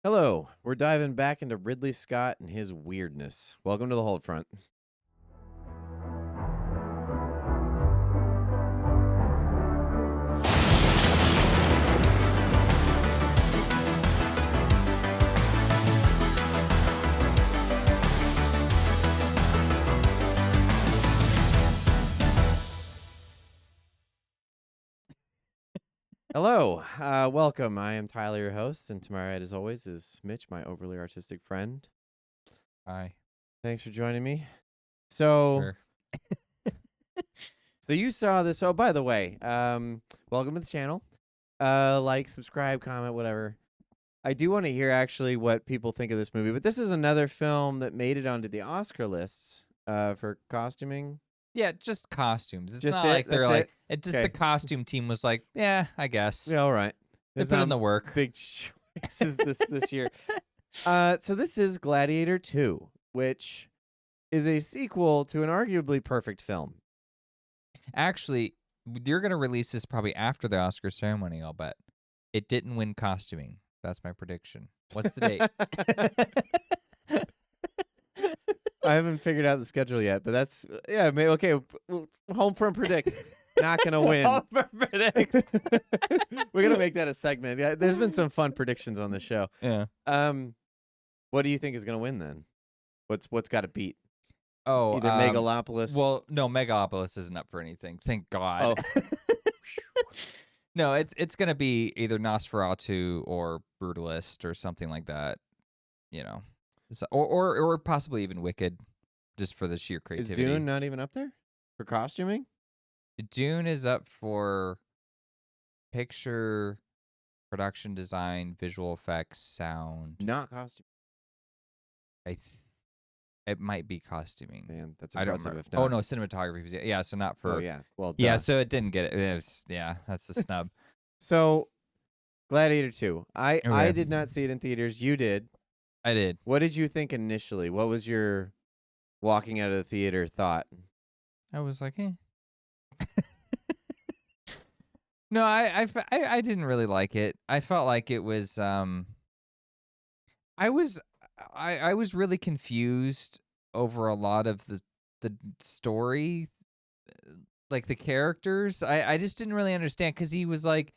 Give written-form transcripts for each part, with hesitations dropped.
Hello, we're diving back into Ridley Scott and his weirdness. Welcome to the HolmFront. Hello, welcome. I am Tyler, your host, and to my right, as always, is Mitch, my overly artistic friend. Hi. Thanks for joining me. So, Sure. so you saw this. Oh, by the way, welcome to the channel. Like, subscribe, comment, whatever. I do want to hear actually what people think of this movie, but this is another film that made it onto the Oscar lists for costuming. Yeah, just costumes. It's Just not it? like they're That's like it? it just Okay. the costume team was like, yeah, I guess. Yeah, all right. They put in the work. Big choices this year. So this is Gladiator 2, which is a sequel to an arguably perfect film. Actually, you're gonna release this probably after the Oscar ceremony, I'll bet. It didn't win costuming. That's my prediction. What's the date? I haven't figured out the schedule yet, but that's maybe okay. HolmFront predicts not gonna win. We're gonna make that a segment. Yeah, there's been some fun predictions on the show. Yeah. What do you think is gonna win then? What's got to beat? Oh, Either Megalopolis. Well, no, Megalopolis isn't up for anything. Thank God. Oh. No, it's gonna be either Nosferatu or Brutalist or something like that. You know, so, or possibly even Wicked, just for the sheer Is creativity. Dune not even up there for costuming? Dune is up for picture, production design, visual effects, sound. Not costume. It might be costuming. Man, that's I don't impressive. remember. If not. Oh no, cinematography. Yeah, so not for. Oh yeah. Well, Yeah, duh. so it didn't get it. Yeah, that's a snub. So, Gladiator 2. I Okay. did not see it in theaters. You did. I did. What did you think initially? What was your walking out of the theater thought? I was like, eh. No, I didn't really like it. I felt like it was I was really confused over a lot of the story, like the characters. I just didn't really understand because he was like,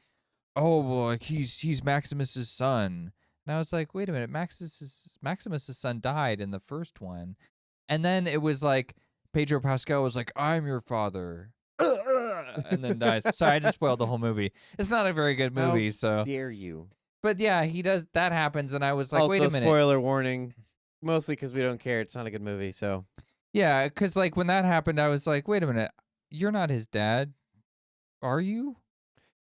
oh well, like he's Maximus's son, and I was like, wait a minute, Maximus's son died in the first one, and then it was like Pedro Pascal was like, I'm your father. And then dies. Sorry, I just spoiled the whole movie. It's not a very good movie, so. Dare you? But yeah, he does. That happens, and I was like, Also, wait a minute. spoiler warning. Mostly because we don't care. It's not a good movie. So Yeah, because like when that happened, I was like, wait a minute, you're not his dad, are you?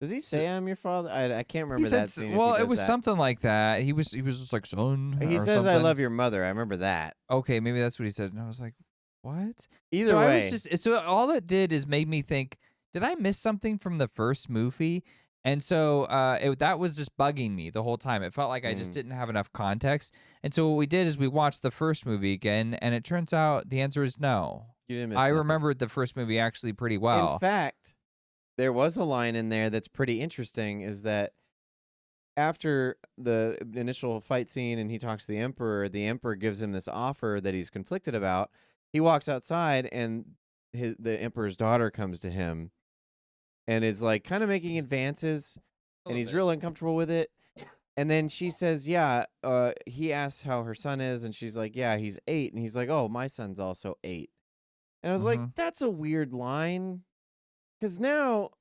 does he say I'm your father? I can't remember He said, that scene. if well, he it does was that. something like that. He was just like son. He or says something. I love your mother. I remember that. Okay, maybe that's what he said, and I was like, what? Either so way, I was just so all it did is made me think, did I miss something from the first movie? And so that was just bugging me the whole time. It felt like I just didn't have enough context. And so what we did is we watched the first movie again, and it turns out the answer is no. you didn't miss I nothing. remembered the first movie actually pretty well. In fact, there was a line in there that's pretty interesting, is that after the initial fight scene and he talks to the Emperor gives him this offer that he's conflicted about. He walks outside and the Emperor's daughter comes to him and is like kind of making advances, and he's real uncomfortable with it. And then she says, yeah, he asks how her son is, and she's like, yeah, he's 8. And he's like, oh, my son's also 8. And I was like, that's a weird line. Because now,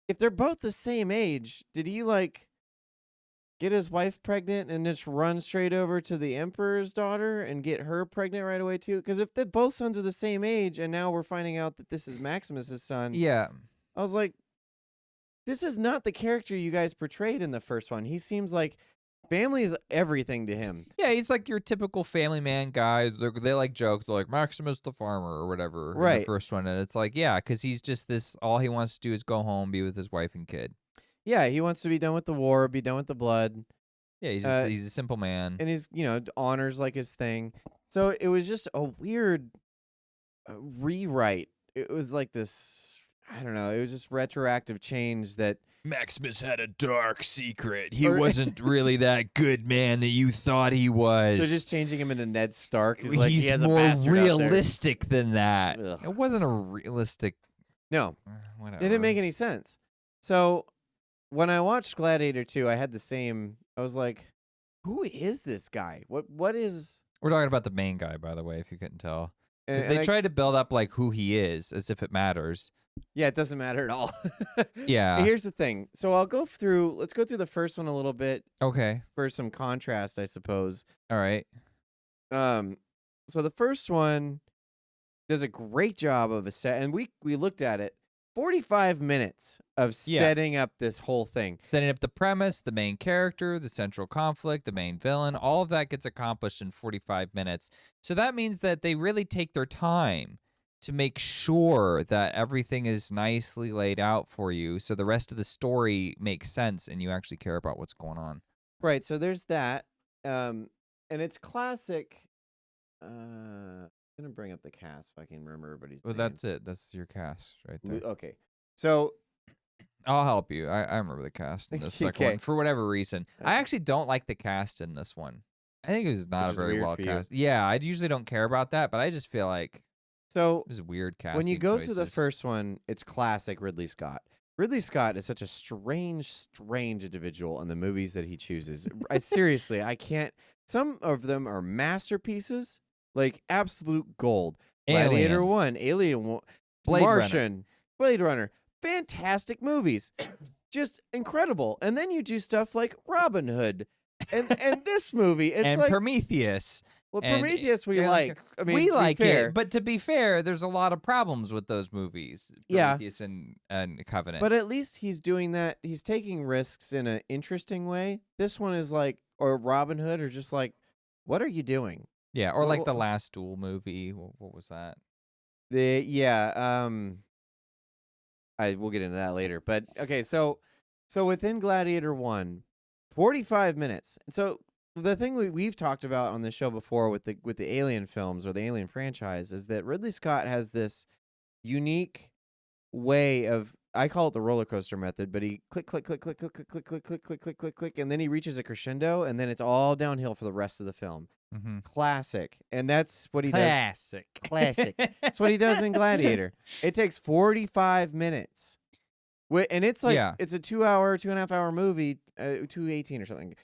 if they're both the same age, did he, like, get his wife pregnant and just run straight over to the Emperor's daughter and get her pregnant right away, too? Because if both sons are the same age, and now we're finding out that this is Maximus's son, Yeah. I was like, this is not the character you guys portrayed in the first one. He seems like family is everything to him. Yeah, he's like your typical family man guy. They like joke. They're like Maximus the farmer or whatever. In Right. the first one, and it's like, yeah, because he's just this. All he wants to do is go home, be with his wife and kid. Yeah, he wants to be done with the war, be done with the blood. Yeah, he's a simple man. And he's, honors like his thing. So it was just a weird rewrite. It was like this, I don't know, it was just retroactive change that Maximus had a dark secret. He Or- wasn't really that good man that you thought he was. They're just changing him into Ned Stark. He's like, He's he has a more bastard out there. realistic than that. Ugh. It wasn't a realistic. No, Whatever. it didn't make any sense. So when I watched Gladiator 2, I had the same. I was like, who is this guy? What is? We're talking about the main guy, by the way, if you couldn't tell. And, Because they tried to build up like who he is, as if it matters. Yeah, it doesn't matter at all. Yeah. Here's the thing. So let's go through the first one a little bit Okay. for some contrast, I suppose. All right. So the first one does a great job of a set, and we looked at it. 45 minutes of setting up this whole thing. Setting up the premise, the main character, the central conflict, the main villain, all of that gets accomplished in 45 minutes. So that means that they really take their time to make sure that everything is nicely laid out for you so the rest of the story makes sense and you actually care about what's going on. Right, so there's that. And it's classic. I'm going to bring up the cast so I can remember everybody's Well, names. that's it. That's your cast right there. Okay. So I'll help you. I remember the cast in the second Okay. one for whatever reason. I actually don't like the cast in this one. I think it was not Which a is very weird well for you. cast. Yeah, I usually don't care about that, but I just feel like So it was weird casting. when you go through the choices. first one, it's classic Ridley Scott. Ridley Scott is such a strange individual in the movies that he chooses. Seriously, I can't. Some of them are masterpieces, like absolute gold. Gladiator Alien. 1, Alien 1, Blade Runner. Martian, Blade Runner. Fantastic movies. Just incredible. And then you do stuff like Robin Hood. And this movie, it's and like Prometheus. well, and Prometheus we you're like. I mean, we to be like fair. it, but to be fair, there's a lot of problems with those movies. Yeah. Prometheus and Covenant. But at least he's doing that. He's taking risks in an interesting way. This one is like, or Robin Hood, or just like, what are you doing? yeah, or like the well- Last Duel movie. What was that? We'll get into that later. But okay, so within Gladiator 1, 45 minutes. And so the thing we've talked about on the show before with the Alien films or the Alien franchise is that Ridley Scott has this unique way of, I call it the roller coaster method, but he click, click, click, click, click, click, click, click, click, click, click, click, click, and then he reaches a crescendo, and then it's all downhill for the rest of the film. Mm-hmm. Classic. And that's what he does. Classic. Classic. That's what he does in Gladiator. It takes 45 minutes. And it's like, Yeah. it's a 2.5 hour movie, 2:18 or something.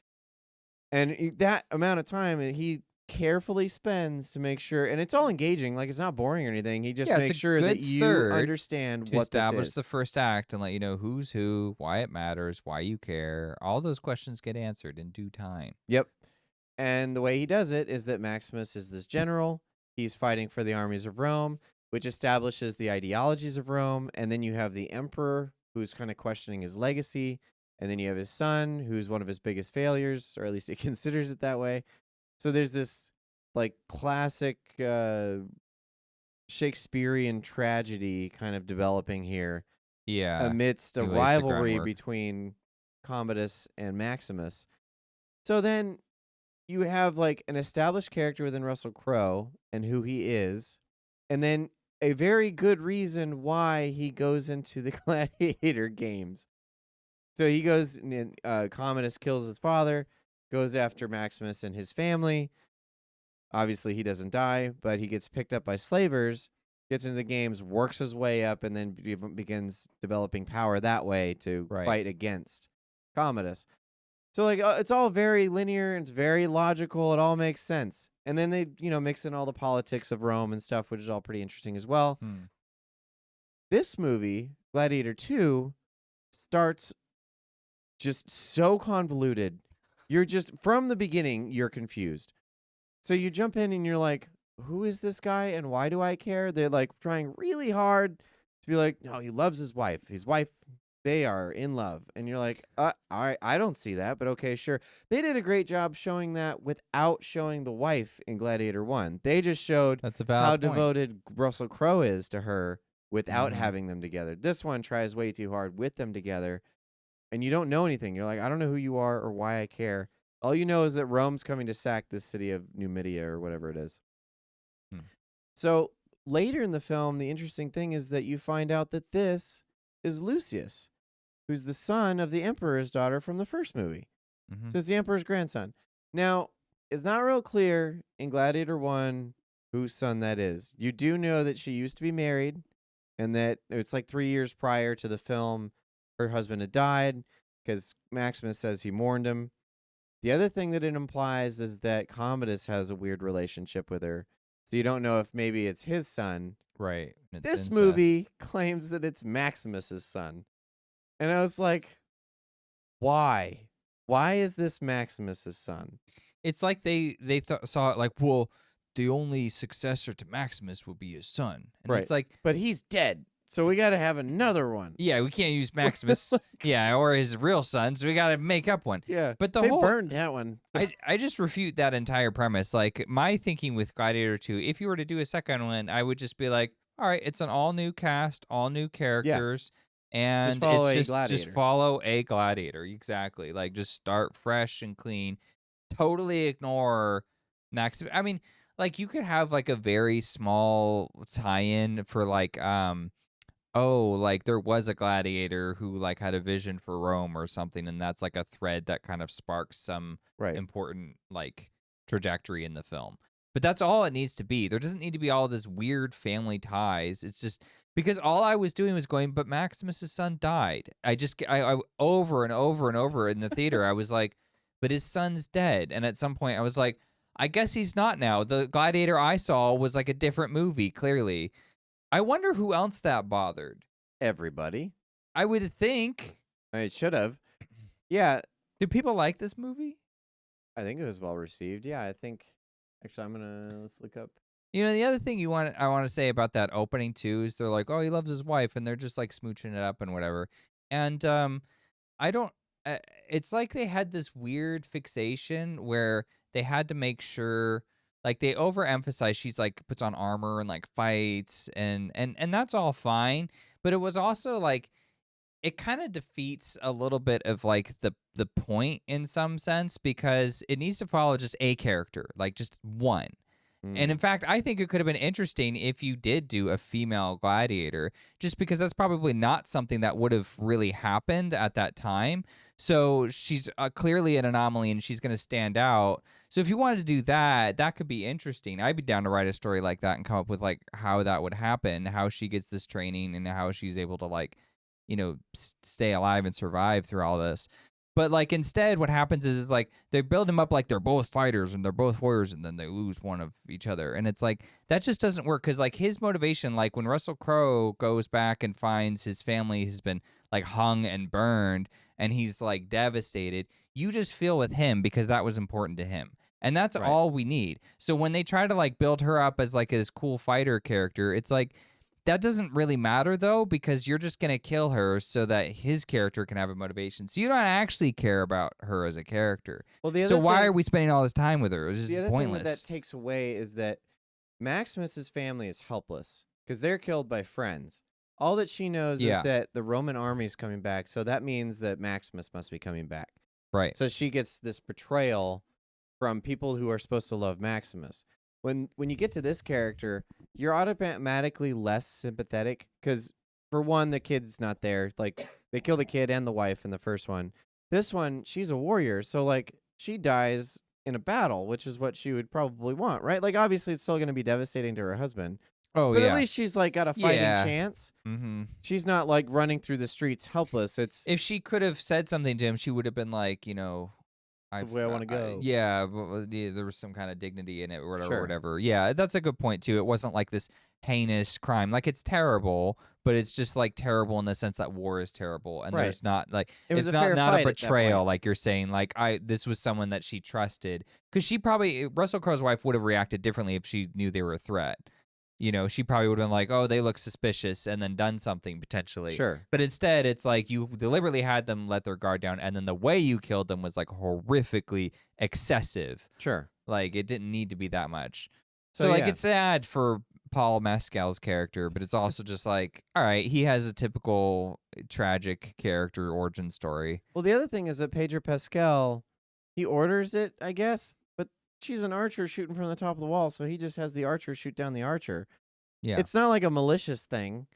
And that amount of time he carefully spends to make sure, and it's all engaging, like it's not boring or anything. He just Yeah, it's makes a sure that good you third understand to what establish this is. the first act and let you know who's who, why it matters, why you care. All those questions get answered in due time. Yep. And the way he does it is that Maximus is this general. He's fighting for the armies of Rome, which establishes the ideologies of Rome. And then you have the emperor, who's kind of questioning his legacy. And then you have his son, who's one of his biggest failures, or at least he considers it that way. So there's this like classic Shakespearean tragedy kind of developing here Yeah. amidst a he lays the rivalry groundwork. between Commodus and Maximus. So then you have like an established character within Russell Crowe and who he is, and then a very good reason why he goes into the Gladiator games. So he goes, Commodus kills his father, goes after Maximus and his family. Obviously, he doesn't die, but he gets picked up by slavers, gets into the games, works his way up, and then begins developing power that way to Right. fight against Commodus. So like it's all very linear and it's very logical. It all makes sense. And then they, mix in all the politics of Rome and stuff, which is all pretty interesting as well. Hmm. This movie, Gladiator 2, starts just so convoluted. You're just, from the beginning, you're confused. So you jump in and you're like, who is this guy and why do I care? They're like trying really hard to be like, no, he loves his wife. His wife, they are in love. And you're like, all right, I don't see that, but okay, sure. They did a great job showing that without showing the wife in Gladiator 1. They just showed That's a valid how point. devoted Russell Crowe is to her without Mhm. having them together. This one tries way too hard with them together, and you don't know anything. You're like, I don't know who you are or why I care. All you know is that Rome's coming to sack this city of Numidia or whatever it is. Hmm. So later in the film, the interesting thing is that you find out that this is Lucius. who's the son of the Emperor's daughter from the first movie. Mm-hmm. So it's the Emperor's grandson. Now, it's not real clear in Gladiator 1 whose son that is. You do know that she used to be married, and that it's like 3 years prior to the film, her husband had died because Maximus says he mourned him. The other thing that it implies is that Commodus has a weird relationship with her. So you don't know if maybe it's his son. Right. It's This incest. movie claims that it's Maximus's son. And I was like, why? Why is this Maximus's son? It's like they saw it like, well, the only successor to Maximus will be his son. And Right. it's like, But he's dead. So we got to have another one. yeah, we can't use Maximus, yeah, or his real son, so we got to make up one. Yeah. But they burned that one. I just refute that entire premise. Like, my thinking with Gladiator 2, if you were to do a second one, I would just be like, all right, it's an all new cast, all new characters, and follow it's a just gladiator. follow a gladiator. Exactly. Like, just start fresh and clean. Totally ignore Maximus. I mean, like, you could have like a very small tie-in for like like there was a gladiator who like had a vision for Rome or something, and that's like a thread that kind of sparks some important like trajectory in the film. But that's all it needs to be. There doesn't need to be all this weird family ties. It's just because all I was doing was going, but Maximus's son died. I over and over and over in the theater, I was like, but his son's dead. And at some point I was like, I guess he's not now. The Gladiator I saw was like a different movie, clearly. I wonder who else that bothered. Everybody. I would think. It should have. Yeah. Do people like this movie? I think it was well received. Yeah, I think. Actually, let's look up. You know, the other thing I want to say about that opening too is they're like, oh, he loves his wife, and they're just like smooching it up and whatever. And I don't. It's like they had this weird fixation where they had to make sure, like, they overemphasize she's like puts on armor and like fights and that's all fine, but it was also like it kind of defeats a little bit of like the point in some sense, because it needs to follow just a character, like just one. And in fact, I think it could have been interesting if you did do a female gladiator, just because that's probably not something that would have really happened at that time. So she's clearly an anomaly and she's going to stand out. So if you wanted to do that, that could be interesting. I'd be down to write a story like that and come up with like how that would happen, how she gets this training and how she's able to like, you know, stay alive and survive through all this. But like instead what happens is like they build him up like they're both fighters and they're both warriors, and then they lose one of each other. And it's like that just doesn't work, because like his motivation, like when Russell Crowe goes back and finds his family has been like hung and burned and he's like devastated, you just feel with him because that was important to him. And that's all we need. So when they try to like build her up as like this cool fighter character, it's like that doesn't really matter, though, because you're just going to kill her so that his character can have a motivation. So you don't actually care about her as a character. Well, so why are we spending all this time with her? It was just the other pointless. thing that takes away is that Maximus's family is helpless because they're killed by friends. All that she knows is that the Roman army is coming back, so that means that Maximus must be coming back. Right. So she gets this betrayal from people who are supposed to love Maximus. When you get to this character, you're automatically less sympathetic because, for one, the kid's not there. Like, they kill the kid and the wife in the first one. This one, she's a warrior, so, like, she dies in a battle, which is what she would probably want, right? Like, obviously, it's still going to be devastating to her husband. Oh, but at least she's, like, got a fighting chance. Mm-hmm. She's not, like, running through the streets helpless. If she could have said something to him, she would have been like, you know, where I want to go. There was some kind of dignity in it or whatever. Yeah, that's a good point, too. It wasn't like this heinous crime. Like, it's terrible, but it's just, like, terrible in the sense that war is terrible. And there's not, like, it's not a betrayal, like you're saying. Like, this was someone that she trusted. Because Russell Crowe's wife would have reacted differently if she knew they were a threat. You know, she probably would have been like, oh, they look suspicious, and then done something potentially. Sure. But instead, it's like you deliberately had them let their guard down, and then the way you killed them was like horrifically excessive. Sure. Like, it didn't need to be that much. So like, it's sad for Paul Mescal's character, but it's also just like, all right, he has a typical tragic character origin story. Well, the other thing is that Pedro Pascal, he orders it, I guess. She's an archer shooting from the top of the wall, so he just has the archer shoot down the archer. Yeah. It's not like a malicious thing.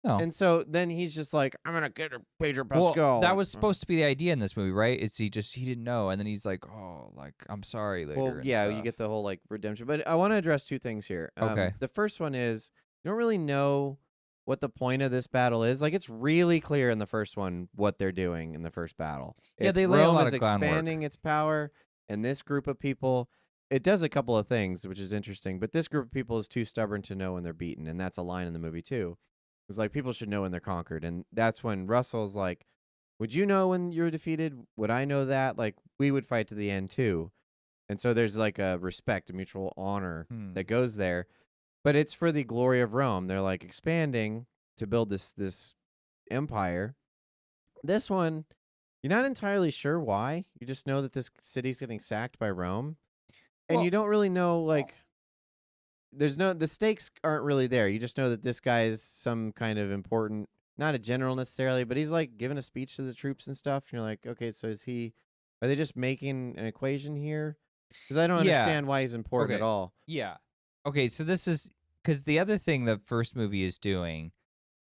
No. And so then he's just like, I'm gonna get a Pedro Well, Pascal. that Like, was supposed to be the idea in this movie, right? Is he didn't know, and then he's like, "Oh, like I'm sorry" well, later and yeah, you stuff. get the whole like redemption. But I want to address two things here. Okay. The first one is you don't really know what the point of this battle is. Like, it's really clear in the first one what they're doing in the first battle. Yeah, It's they lay a Rome lot is of groundwork. expanding its power, and this group of people. It does a couple of things, which is interesting. But this group of people is too stubborn to know when they're beaten, and that's a line in the movie too. It's like people should know when they're conquered, and that's when Russell's like, "Would you know when you're defeated? Would I know that? Like, we would fight to the end too." And so there's like a respect, a mutual honor Hmm. that goes there, but it's for the glory of Rome. They're like expanding to build this empire. This one, you're not entirely sure why. You just know that this city's getting sacked by Rome, and you Well, don't really know like the stakes aren't really there. You just know that this guy is some kind of important, not a general necessarily, but he's like giving a speech to the troops and stuff. And you're like, okay, so are they just making an equation here? Because I don't yeah. understand why he's important at Okay. all. Yeah. Okay, so this is because the other thing the first movie is doing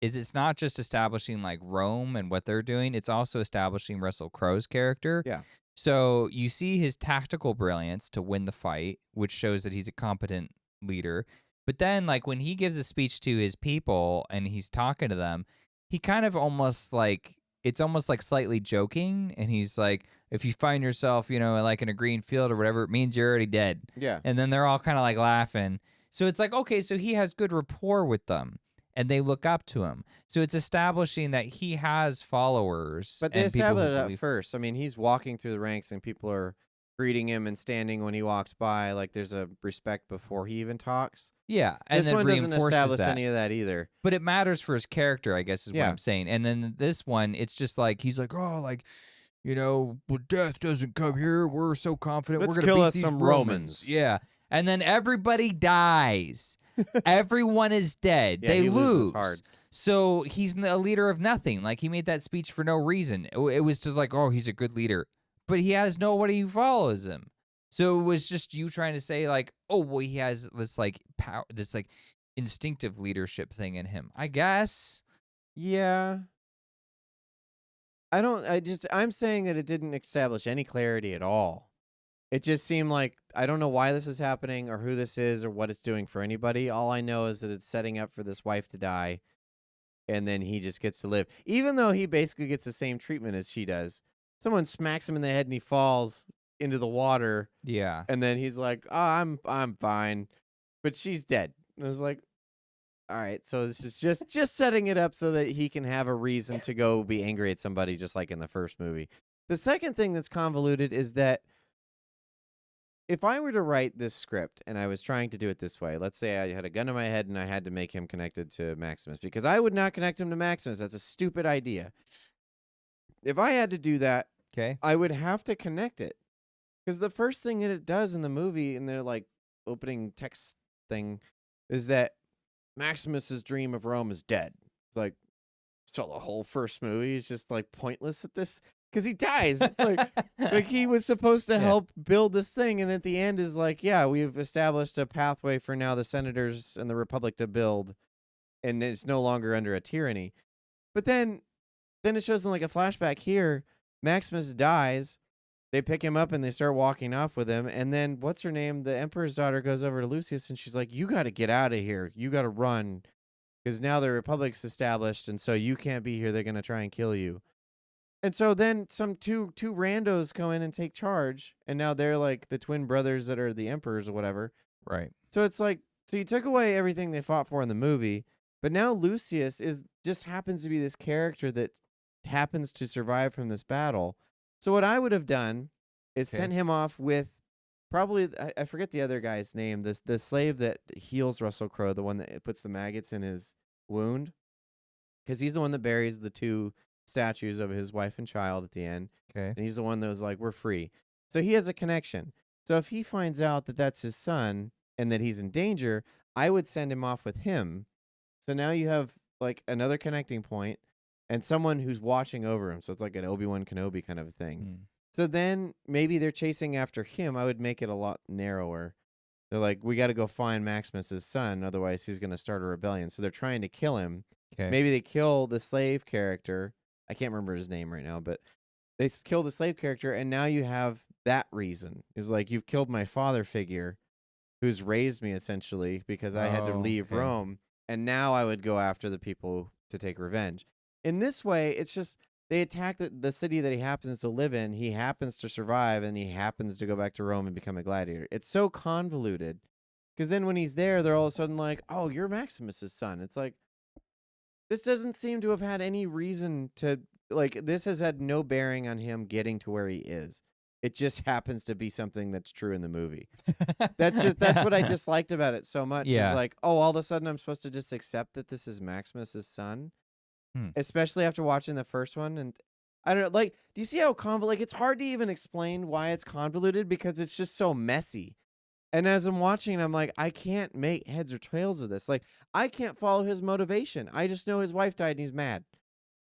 is it's not just establishing like Rome and what they're doing, it's also establishing Russell Crowe's character. Yeah. So you see his tactical brilliance to win the fight, which shows that he's a competent leader. But then, like, when he gives a speech to his people and he's talking to them, he kind of almost like it's almost like slightly joking. And he's like, if you find yourself, like in a green field or whatever, it means you're already dead. Yeah. And then they're all kind of like laughing. So it's like, okay, so he has good rapport with them and they look up to him. So it's establishing that he has followers But they and people who establish it at believe. first. I mean, he's walking through the ranks and people are greeting him and standing when he walks by. Like there's a respect before he even talks. Yeah, and This then one doesn't reinforces establish that. any of that either. But it matters for his character, I guess, is what Yeah. I'm saying. And then this one, it's just like he's like, oh, like, well, death doesn't come here. We're so confident Let's we're kill gonna beat us these some Romans. Romans. Yeah, and then everybody dies. Everyone is dead. Yeah, They he loses lose. hard. So he's a leader of nothing. Like he made that speech for no reason. It was just like, oh, he's a good leader, but he has nobody who follows him. So it was just you trying to say like, oh, well, he has this like power, this like instinctive leadership thing in him, I guess. Yeah. I'm saying that it didn't establish any clarity at all. It just seemed like I don't know why this is happening or who this is or what it's doing for anybody. All I know is that it's setting up for this wife to die and then he just gets to live. Even though he basically gets the same treatment as she does. Someone smacks him in the head and he falls into the water Yeah. and then he's like, "Oh, I'm fine." But she's dead. And I was like, all right, so this is just setting it up so that he can have a reason to go be angry at somebody, just like in the first movie. The second thing that's convoluted is that if I were to write this script and I was trying to do it this way, let's say I had a gun to my head and I had to make him connected to Maximus, because I would not connect him to Maximus. That's a stupid idea. If I had to do that, Okay. I would have to connect it. Because the first thing that it does in the movie, in their like opening text thing, is that Maximus's dream of Rome is dead. It's like, so the whole first movie is just like pointless at this because he dies. Like he was supposed to help build this thing, and at the end is like, yeah, we've established a pathway for now the senators and the republic to build, and it's no longer under a tyranny. But then it shows in like a flashback here, Maximus dies. They pick him up and they start walking off with him. And then what's her name? The emperor's daughter goes over to Lucius and she's like, "You got to get out of here. You got to run because now the republic's established, and so you can't be here. They're gonna try and kill you." And so then some two randos come in and take charge, and now they're like the twin brothers that are the emperors or whatever. Right. So it's like, so you took away everything they fought for in the movie, but now Lucius just happens to be this character that happens to survive from this battle. So what I would have done is sent him off with probably I forget the other guy's name, the slave that heals Russell Crowe, the one that puts the maggots in his wound, because he's the one that buries the two statues of his wife and child at the end, Okay. and he's the one that was like, "We're free." So he has a connection. So if he finds out that that's his son and that he's in danger, I would send him off with him. So now you have like another connecting point and someone who's watching over him. So it's like an Obi-Wan Kenobi kind of a thing. Mm. So then maybe they're chasing after him. I would make it a lot narrower. They're like, we got to go find Maximus's son, otherwise he's going to start a rebellion. So they're trying to kill him. Okay. Maybe they kill the slave character. I can't remember his name right now, but they kill the slave character, and now you have that reason. Is like, you've killed my father figure, who's raised me essentially because I had to Oh, leave okay. Rome, and now I would go after the people to take revenge. In this way, it's just they attack the city that he happens to live in. He happens to survive, and he happens to go back to Rome and become a gladiator. It's so convoluted because then when he's there, they're all of a sudden like, "Oh, you're Maximus's son." It's like, this doesn't seem to have had any reason to, like, this has had no bearing on him getting to where he is. It just happens to be something that's true in the movie. That's what I disliked about it so much. Yeah. Is like, oh, all of a sudden I'm supposed to just accept that this is Maximus's son, Hmm. especially after watching the first one. And I don't know, like, do you see how like, it's hard to even explain why it's convoluted because it's just so messy. And as I'm watching, I'm like, I can't make heads or tails of this. Like, I can't follow his motivation. I just know his wife died and he's mad.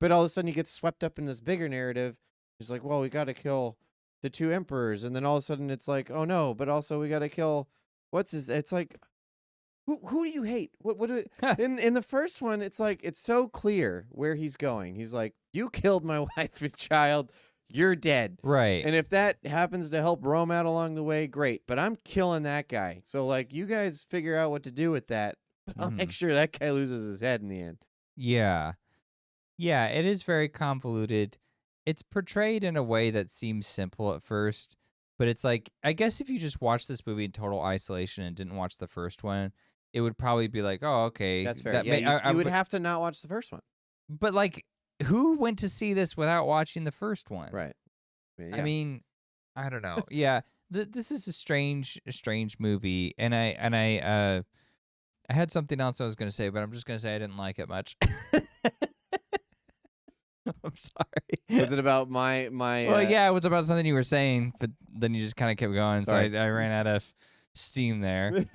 But all of a sudden he gets swept up in this bigger narrative. He's like, well, we got to kill the two emperors. And then all of a sudden it's like, oh no, but also we got to kill, it's like, who do you hate? In the first one, it's like, it's so clear where he's going. He's like, you killed my wife and child. You're dead. Right. And if that happens to help Rome out along the way, great. But I'm killing that guy. So, like, you guys figure out what to do with that. But I'll make sure that guy loses his head in the end. Yeah. Yeah, it is very convoluted. It's portrayed in a way that seems simple at first, but it's like, I guess if you just watch this movie in total isolation and didn't watch the first one, it would probably be like, oh, okay. That's fair. That Yeah, you would have to not watch the first one. But like, who went to see this without watching the first one? Right. Yeah. I mean, I don't know. Yeah, this is a strange movie, and I had something else I was gonna say, but I'm just gonna say I didn't like it much. I'm sorry. Was it about my? Well, yeah, it was about something you were saying, but then you just kind of kept going, so I ran out of steam there.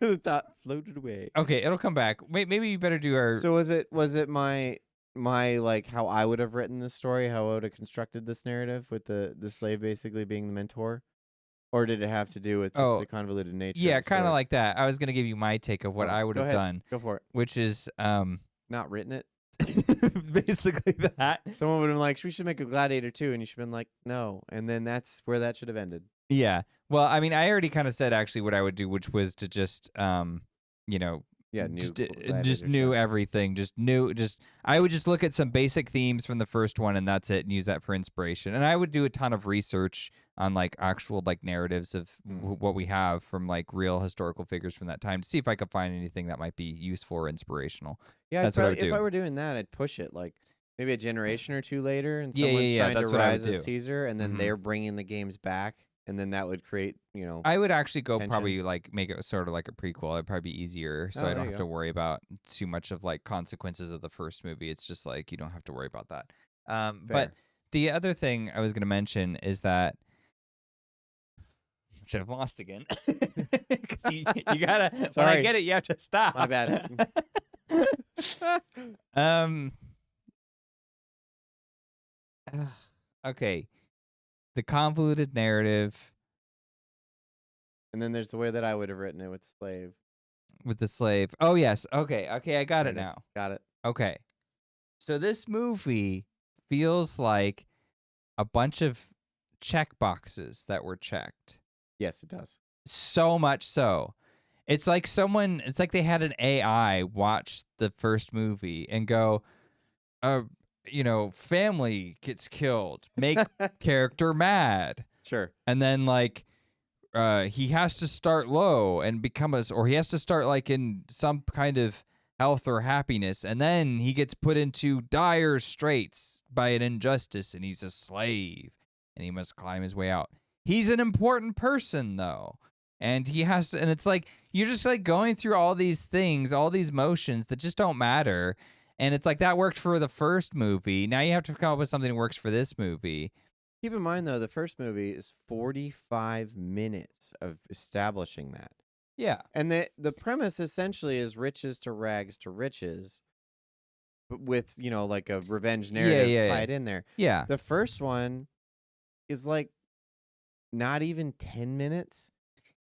The thought floated away. Okay, it'll come back. Wait, maybe you better do our. So was it my like how I would have written this story, how I would have constructed this narrative with the slave basically being the mentor, or did it have to do with just the convoluted nature? Yeah, of the kind of story? like that. I was gonna give you my take of what I would Go have ahead. done. Go for it. Which is Not written it. basically that. Someone would have been like, we should make a Gladiator 2, and you should have been like, no. And then that's where that should have ended. Yeah. Well, I mean, I already kind of said actually what I would do, which was to just, you know, just knew everything. I would just look at some basic themes from the first one, and that's it, and use that for inspiration. And I would do a ton of research on like actual like narratives of what we have from like real historical figures from that time to see if I could find anything that might be useful or inspirational. Yeah, that's what I would do. If I were doing that, I'd push it like maybe a generation or two later, and Yeah, someone's trying that's to what I rise would as do. Caesar, and then they're bringing the games back, and then that would create, I would actually go tension. probably like make it sort of like a prequel. It'd probably be easier, so I don't have to worry about too much of like consequences of the first movie. It's just like you don't have to worry about that. But the other thing I was going to mention is that which I've lost again. Because you gotta. When I get it, you have to stop. My bad. Okay. The convoluted narrative. And then there's the way that I would have written it with the slave. With the slave. Oh yes. Okay. I got it now. Got it. Okay. So this movie feels like a bunch of check boxes that were checked. Yes, it does. So much so. It's like they had an AI watch the first movie and go, family gets killed, make character mad. Sure. And then like he has to start low and or he has to start like in some kind of health or happiness, and then he gets put into dire straits by an injustice and he's a slave and he must climb his way out. He's an important person though. And he has to, and it's like, you're just like going through all these things, all these motions that just don't matter. And it's like, that worked for the first movie. Now you have to come up with something that works for this movie. Keep in mind, though, the first movie is 45 minutes of establishing that. Yeah. And the premise essentially is riches to rags to riches, but with, like a revenge narrative tied in there. Yeah. The first one is like not even 10 minutes.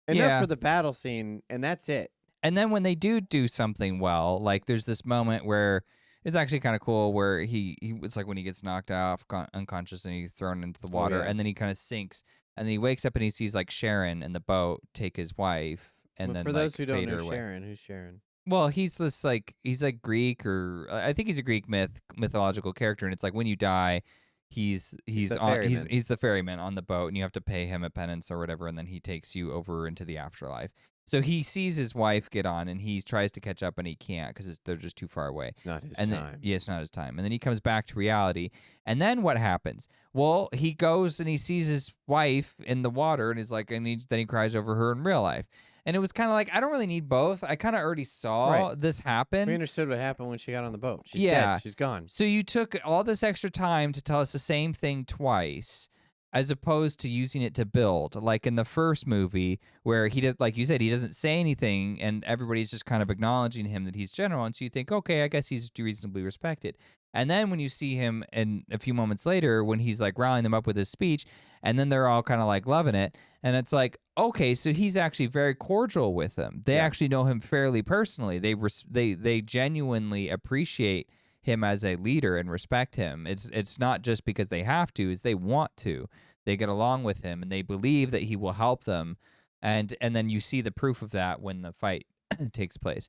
Enough for the battle scene, and that's it. And then when they do something well, like there's this moment where It's actually kind of cool where it's like when he gets knocked off unconscious and he's thrown into the water, yeah. and then he kind of sinks, and then he wakes up and he sees like Sharon in the boat take his wife, and Well, then for those like who don't fade know her away. Sharon, who's Sharon? Well, he's like Greek, or I think he's a Greek mythological character, and it's like when you die, he's the ferryman. he's the ferryman on the boat, and you have to pay him a penance or whatever, and then he takes you over into the afterlife. So he sees his wife get on, and he tries to catch up, and he can't because they're just too far away. It's not his And then, time. yeah, it's not his time. And then he comes back to reality. And then what happens? Well, he goes and he sees his wife in the water, and he's like, then he cries over her in real life. And it was kind of like, I don't really need both. I kind of already saw Right. this happen. We understood what happened when she got on the boat. She's Yeah. dead. She's gone. So you took all this extra time to tell us the same thing twice, as opposed to using it to build. Like in the first movie, where he does, like you said, he doesn't say anything, and everybody's just kind of acknowledging him that he's general, and so you think, okay, I guess he's reasonably respected. And then when you see him in a few moments later, when he's like rallying them up with his speech, and then they're all kind of like loving it, and it's like, okay, so he's actually very cordial with them. They actually know him fairly personally. They genuinely appreciate him as a leader and respect him. It's not just because they have to, is they want to. They get along with him and they believe that he will help them. And then you see the proof of that when the fight takes place.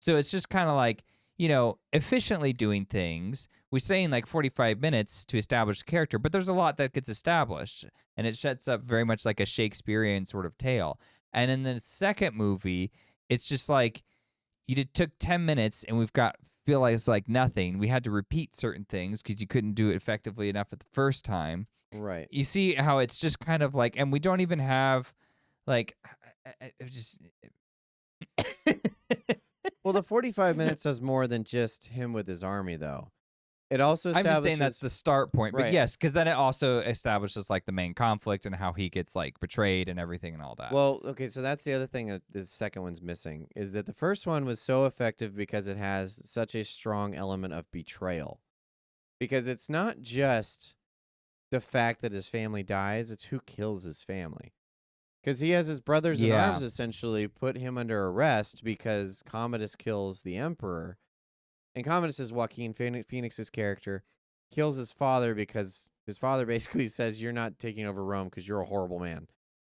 So it's just kind of like, efficiently doing things. We're saying like 45 minutes to establish a character, but there's a lot that gets established, and it sets up very much like a Shakespearean sort of tale. And in the second movie, it's just like you took 10 minutes and feel like it's like nothing. We had to repeat certain things because you couldn't do it effectively enough at the first time. Right. You see how it's just kind of like, and we don't even have like, just. Well, the 45 minutes does more than just him with his army, though. It also establishes... I'm just saying that's the start point, Right. but yes, because then it also establishes like the main conflict and how he gets like betrayed and everything and all that. Well, okay, so that's the other thing that the second one's missing, is that the first one was so effective because it has such a strong element of betrayal. Because it's not just the fact that his family dies, it's who kills his family. Because he has his brothers in arms essentially put him under arrest because Commodus kills the emperor. And Commodus is Joaquin Phoenix's character, kills his father because his father basically says, you're not taking over Rome because you're a horrible man.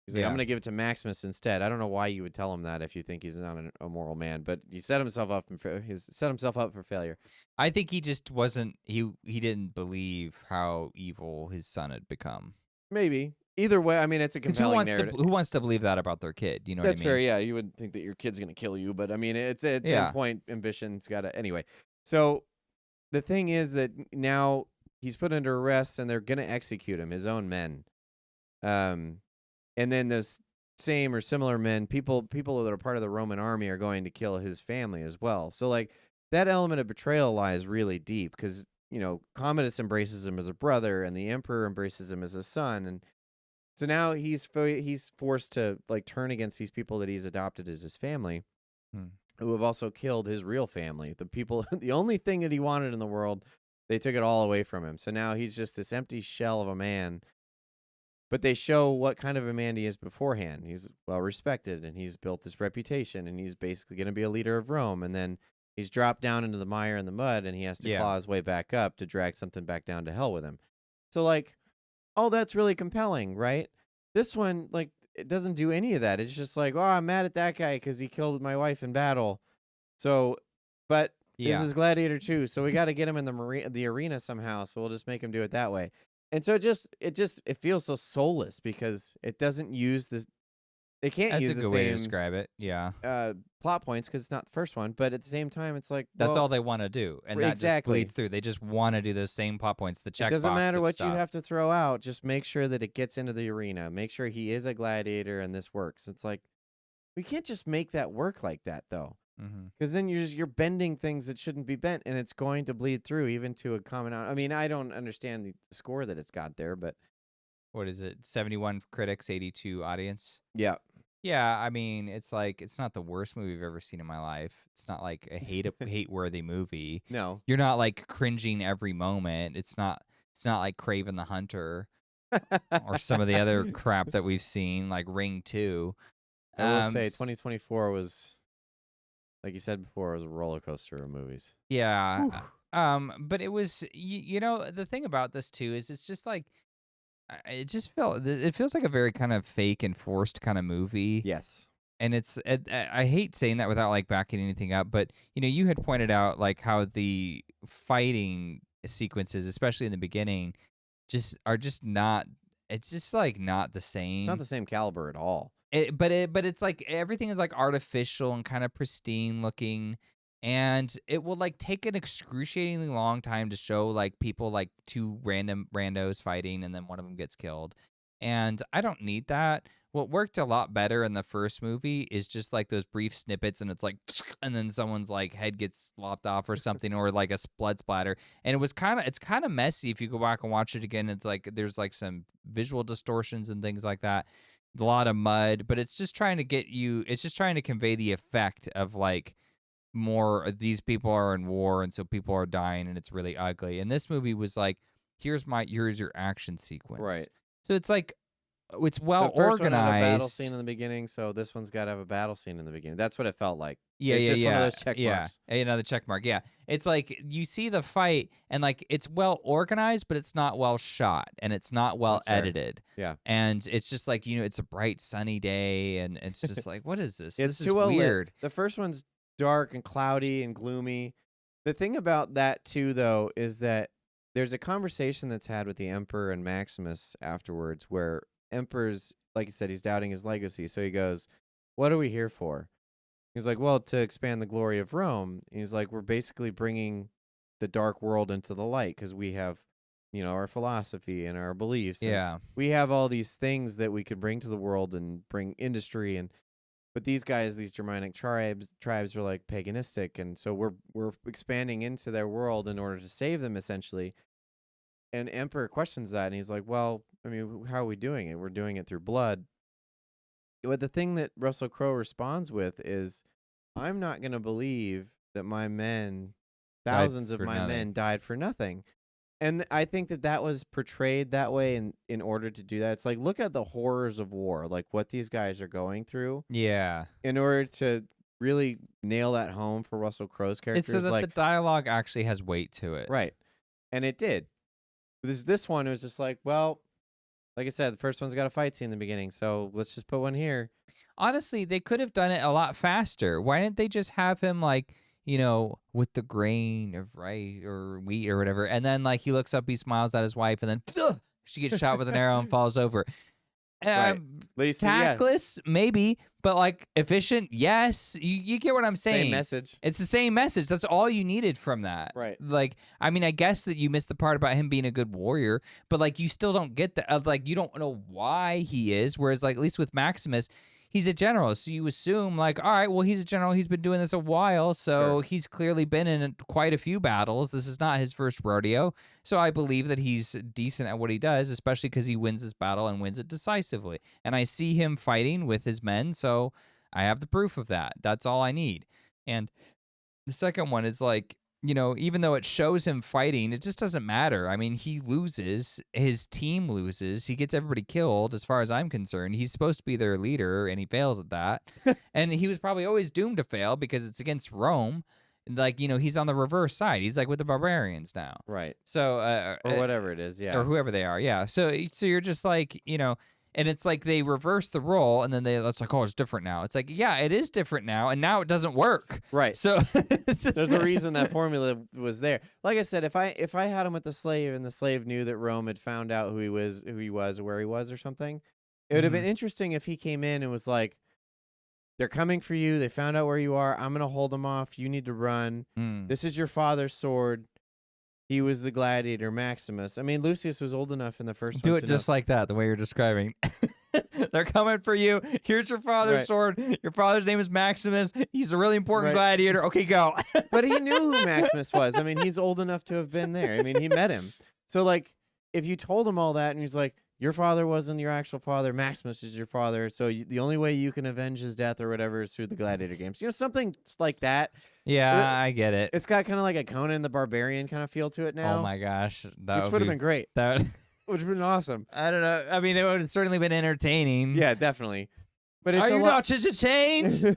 He's like, I'm going to give it to Maximus instead. I don't know why you would tell him that if you think he's not a moral man, but he set himself up for failure. I think he just wasn't, he didn't believe how evil his son had become. Maybe. Either way, I mean, it's a compelling narrative. Who wants to believe that about their kid? You know That's what I mean? fair, yeah. You would think that your kid's going to kill you, but I mean, it's some point, ambition's got to... Anyway, so the thing is that now he's put under arrest and they're going to execute him, his own men. And then those same or similar men, people that are part of the Roman army are going to kill his family as well. So, like, that element of betrayal lies really deep because, Commodus embraces him as a brother and the emperor embraces him as a son, and so now he's forced to like turn against these people that he's adopted as his family, who have also killed his real family. The people, the only thing that he wanted in the world, they took it all away from him. So now he's just this empty shell of a man. But they show what kind of a man he is beforehand. He's well respected, and he's built this reputation, and he's basically going to be a leader of Rome. And then he's dropped down into the mire and the mud, and he has to claw his way back up to drag something back down to hell with him. So like, oh, that's really compelling, right? This one, like, it doesn't do any of that. It's just like, oh, I'm mad at that guy because he killed my wife in battle. So, but this is Gladiator 2, so we got to get him in the arena somehow. So we'll just make him do it that way. And so it feels so soulless because it doesn't use this. They can't use the same... That's a good way to describe it, yeah. Plot points because it's not the first one, but at the same time, it's like... That's all they want to do, and that just bleeds through. They just want to do those same plot points, the checkbox. It doesn't matter what you have to throw out. Just make sure that it gets into the arena. Make sure he is a gladiator and this works. It's like, we can't just make that work like that, though. Because then you're bending things that shouldn't be bent, and it's going to bleed through even to a common... I mean, I don't understand the score that it's got there, but... What is it? 71 critics, 82 audience? Yeah. Yeah, I mean, it's like, it's not the worst movie I've ever seen in my life. It's not like a hate-worthy movie. No. You're not like cringing every moment. It's not like Kraven the Hunter or some of the other crap that we've seen, like Ring 2. I will say 2024 was, like you said before, it was a roller coaster of movies. Yeah. But it was, the thing about this too is it's just like, it feels like a very kind of fake and forced kind of movie. Yes. And I hate saying that without like backing anything up, but you had pointed out like how the fighting sequences, especially in the beginning, are just not. It's just like not the It's not same. the same caliber at all. But it's like everything is like artificial and kind of pristine looking, and it will like take an excruciatingly long time to show like people like two random randos fighting, and then one of them gets killed, and I don't need that. What worked a lot better in the first movie is just like those brief snippets, and it's like, and then someone's like head gets lopped off or something, or like a blood splatter, and it's kind of messy if you go back and watch it again. It's like there's like some visual distortions and things like that, a lot of mud, but it's just trying to it's just trying to convey the effect of like more these people are in war and so people are dying and it's really ugly. And this movie was like, here's your action sequence. Right. So it's like it's well The first one had a battle organized. scene in the beginning, so this one's got to have a battle scene in the beginning. That's what it felt like. Yeah, it's yeah, just yeah. one of those check marks. Another check mark. Yeah. It's like you see the fight and like it's well organized, but it's not well shot and it's not well That's fair. edited. Yeah. And it's just like, it's a bright sunny day and it's just like, what is this? It's This too is well lit. weird. The first one's dark and cloudy and gloomy. The thing about that too, though, is that there's a conversation that's had with the Emperor and Maximus afterwards where Emperor's, like you said, he's doubting his legacy. So he goes, what are we here for? He's like, well, to expand the glory of Rome. And he's like, we're basically bringing the dark world into the light because we have, our philosophy and our beliefs. Yeah. We have all these things that we could bring to the world and bring industry. But these guys, these Germanic tribes are like paganistic. And so we're expanding into their world in order to save them, essentially. And Emperor questions that, and he's like, well, I mean, how are we doing it? We're doing it through blood. But the thing that Russell Crowe responds with is, I'm not going to believe that my men, thousands of my men, died for nothing. And I think that was portrayed that way in order to do that. It's like, look at the horrors of war, like what these guys are going through. Yeah. In order to really nail that home for Russell Crowe's character. It's so that the dialogue actually has weight to it. Right. And it did. This one was just like, well, like I said, the first one's got a fight scene in the beginning, so let's just put one here. Honestly, they could have done it a lot faster. Why didn't they just have him like, with the grain of rice or wheat or whatever, and then like he looks up, he smiles at his wife, and then she gets shot with an arrow and falls over. Right. Tactless, maybe, but like efficient, yes. You get what I'm saying. Same message. It's the same message. That's all you needed from that. Right. Like, I mean, I guess that you missed the part about him being a good warrior, but like you still don't get that. Like you don't know why he is. Whereas like at least with Maximus, he's a general, so you assume like, all right, well, he's a general. He's been doing this a while, so he's clearly been in quite a few battles. This is not his first rodeo, so I believe that he's decent at what he does, especially because he wins this battle and wins it decisively. And I see him fighting with his men, so I have the proof of that. That's all I need. And the second one is like, even though it shows him fighting, it just doesn't matter. I mean, he loses. His team loses. He gets everybody killed, as far as I'm concerned. He's supposed to be their leader, and he fails at that. And he was probably always doomed to fail because it's against Rome. Like, he's on the reverse side. He's like with the barbarians now. Right. So, or whatever it is, yeah. Or whoever they are, yeah. So you're just like, and it's like they reverse the role, and then it's like, oh, it's different now. It's like, yeah, it is different now, and now it doesn't work. Right. So there's a reason that formula was there. Like I said, if I had him with the slave, and the slave knew that Rome had found out who he was, where he was, or something, it would have been interesting if he came in and was like, they're coming for you. They found out where you are. I'm gonna hold them off. You need to run. This is your father's sword. He was the gladiator, Maximus. I mean, Lucius was old enough in the first one. Do it just like that, the way you're describing. They're coming for you. Here's your father's sword. Your father's name is Maximus. He's a really important gladiator. Okay, go. But he knew who Maximus was. I mean, he's old enough to have been there. I mean, he met him. So, like, if you told him all that and he's like, your father wasn't your actual father, Maximus is your father, so the only way you can avenge his death or whatever is through the gladiator games. Something like that. Yeah, I get it. It's got kind of like a Conan the Barbarian kind of feel to it now. Oh my gosh. Which would have been great. Which would have been awesome. I don't know. I mean, it would have certainly been entertaining. Yeah, definitely. But it's Are you not entertained?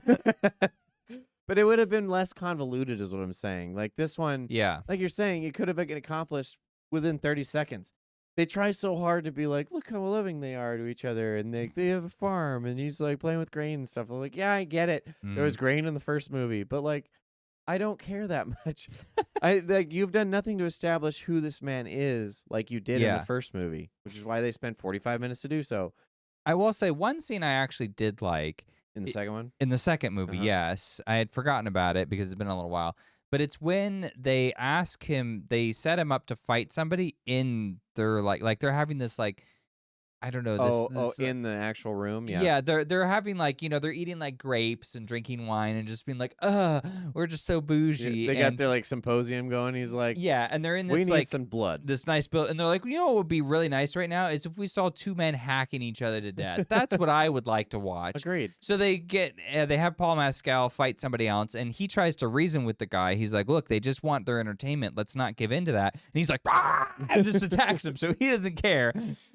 But it would have been less convoluted, is what I'm saying. Like this one, Yeah. like you're saying, it could have been accomplished within 30 seconds. They try so hard to be like, look how loving they are to each other, and they have a farm, and he's like playing with grain and stuff. I'm like, yeah, I get it. There was grain in the first movie, but like, I don't care that much. I like you've done nothing to establish who this man is, like you did in the first movie, which is why they spent 45 minutes to do so. I will say one scene I actually did like In the second one? in the second movie. Uh-huh. Yes, I had forgotten about it because it's been a little while. But it's when they ask him, they set him up to fight somebody in their like they're having this like I don't know this In the actual room, yeah. yeah, they're having like, they're eating like grapes and drinking wine and just being like, we're just so bougie. They got their like symposium going. He's like, yeah, and they're in this we need like some blood. this nice build, and they're like, what would be really nice right now is if we saw two men hacking each other to death. That's what I would like to watch. Agreed. So they have Paul Mescal fight somebody else, and he tries to reason with the guy. He's like, look, they just want their entertainment. Let's not give in to that. And he's like, and just attacks him. So he doesn't care,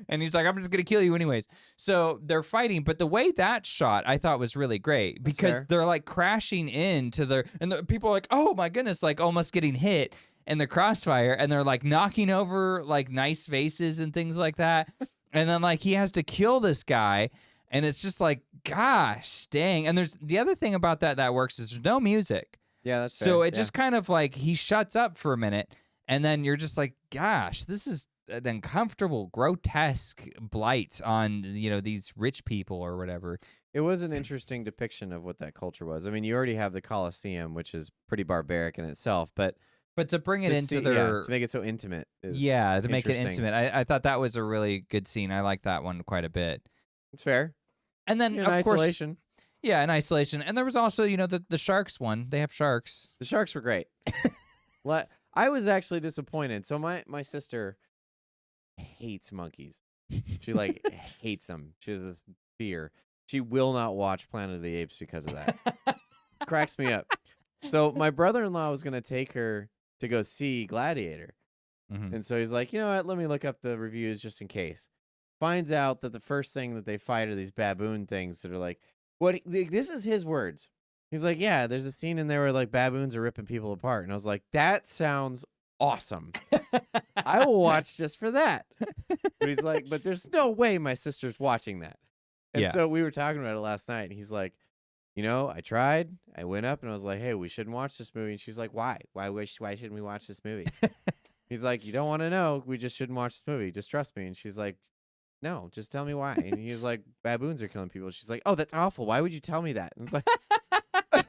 and he's like, I'm just gonna kill you anyways. So they're fighting, but the way that's shot, I thought was really great because they're like crashing into and the people are like, oh my goodness, like almost getting hit in the crossfire, and they're like knocking over like nice vases and things like that. And then like he has to kill this guy, and it's just like, gosh, dang. And there's the other thing about that works is there's no music. Yeah, that's so fair. it just kind of like he shuts up for a minute, and then you're just like, gosh, this is an uncomfortable, grotesque blight on these rich people or whatever. It was an interesting depiction of what that culture was. I mean, you already have the Colosseum, which is pretty barbaric in itself, but to bring it into their to make it so intimate is to make it intimate. I thought that was a really good scene. I like that one quite a bit. It's fair. And then in of isolation. Course, yeah, in isolation. And there was also the sharks one. They have sharks. The sharks were great. I was actually disappointed. So my sister hates monkeys. She like hates them. She has this fear. She will not watch Planet of the Apes because of that. Cracks me up. So my brother-in-law was going to take her to go see Gladiator. Mm-hmm. And so he's like, you know what? Let me look up the reviews just in case. Finds out that the first thing that they fight are these baboon things that are like, this is his words. He's like, yeah, there's a scene in there where like baboons are ripping people apart. And I was like, that sounds awesome. I will watch just for that. But he's like, but there's no way my sister's watching that. And so we were talking about it last night. And he's like, I tried. I went up and I was like, hey, we shouldn't watch this movie. And she's like, why? Why shouldn't we watch this movie? He's like, you don't want to know. We just shouldn't watch this movie. Just trust me. And she's like, no, just tell me why. And he's like, baboons are killing people. She's like, oh, that's awful. Why would you tell me that? And it's like,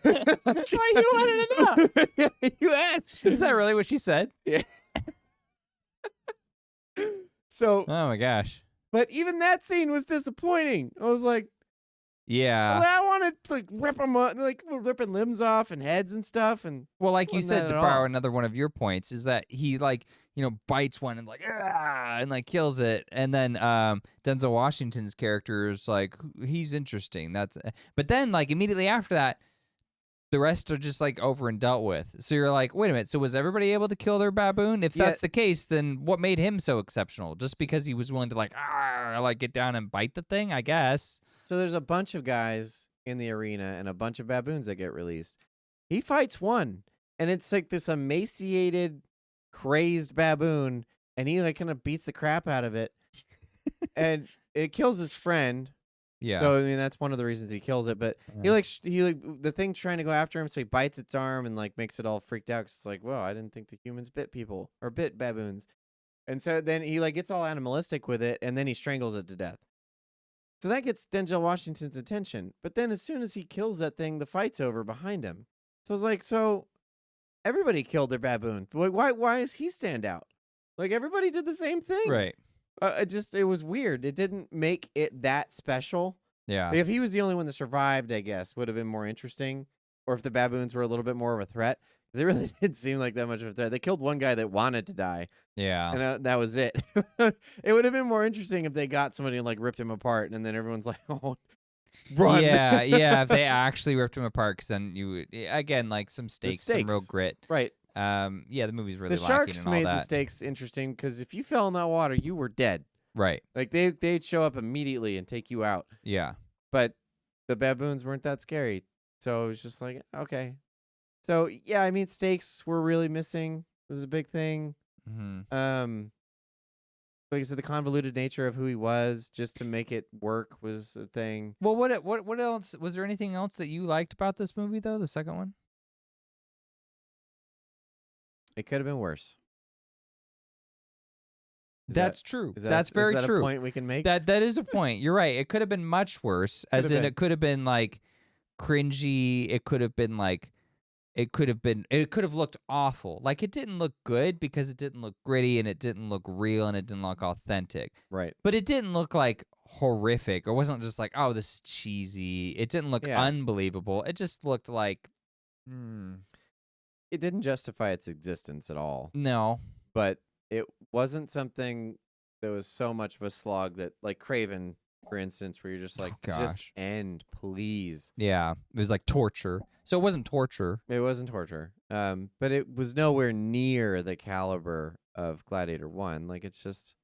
why you wanted to know? Yeah, you asked. Is that really what she said? Yeah. So. Oh my gosh. But even that scene was disappointing. I was like, yeah, I want to like rip them up, like ripping limbs off and heads and stuff. And well, like you said, to borrow another one of your points, is that he like bites one and like and like kills it, and then Denzel Washington's character is like he's interesting. But then like immediately after that, the rest are just like over and dealt with. So you're like, wait a minute. So was everybody able to kill their baboon? If that's the case, then what made him so exceptional? Just because he was willing to like get down and bite the thing, I guess. So there's a bunch of guys in the arena and a bunch of baboons that get released. He fights one, and it's like this emaciated, crazed baboon, and he like kind of beats the crap out of it, and it kills his friend. Yeah. So I mean that's one of the reasons he kills it. But he the thing's trying to go after him, so he bites its arm and like makes it all freaked out. 'Cause it's like, whoa, I didn't think the humans bit people or bit baboons. And so then he like gets all animalistic with it, and then he strangles it to death. So that gets Denzel Washington's attention. But then as soon as he kills that thing, the fight's over behind him. So I was like, so everybody killed their baboon. But why does he stand out? Like everybody did the same thing. Right. It was weird. It didn't make it that special. Yeah. Like if he was the only one that survived, I guess, would have been more interesting. Or if the baboons were a little bit more of a threat. Because it really didn't seem like that much of a threat. They killed one guy that wanted to die. Yeah. And that was it. It would have been more interesting if they got somebody and like ripped him apart. And then everyone's like, oh, run. Yeah. Yeah. If they actually ripped him apart, because then you would, again, like some stakes, some real grit. Right. Yeah, the movie's really the lacking sharks in all made that. the stakes interesting because if you fell in that water, you were dead. Right. Like they'd show up immediately and take you out. Yeah. But the baboons weren't that scary, so it was just like, okay, So yeah, I mean, stakes were really missing. Was a big thing. Hmm. Like I said, the convoluted nature of who he was, just to make it work, was a thing. Well, what else was there? Anything else that you liked about this movie though? The second one. It could have been worse. Is That's true. is That's is very that a true. point we can make? That is a point. You're right. It could have been much worse. As Could've in, been. it could have been like cringy. It could have been like. It could have looked awful. Like it didn't look good because it didn't look gritty and it didn't look real and it didn't look authentic. Right. But it didn't look like horrific or wasn't just like, oh, this is cheesy. It didn't look Yeah. unbelievable. It just looked like, It didn't justify its existence at all. no. But it wasn't something that was so much of a slog that, like Craven, for instance, where you're just like, just Gosh. end, please. Yeah. It was like torture. So it wasn't torture. It wasn't torture. But it was nowhere near the caliber of Gladiator 1. Like, it's just,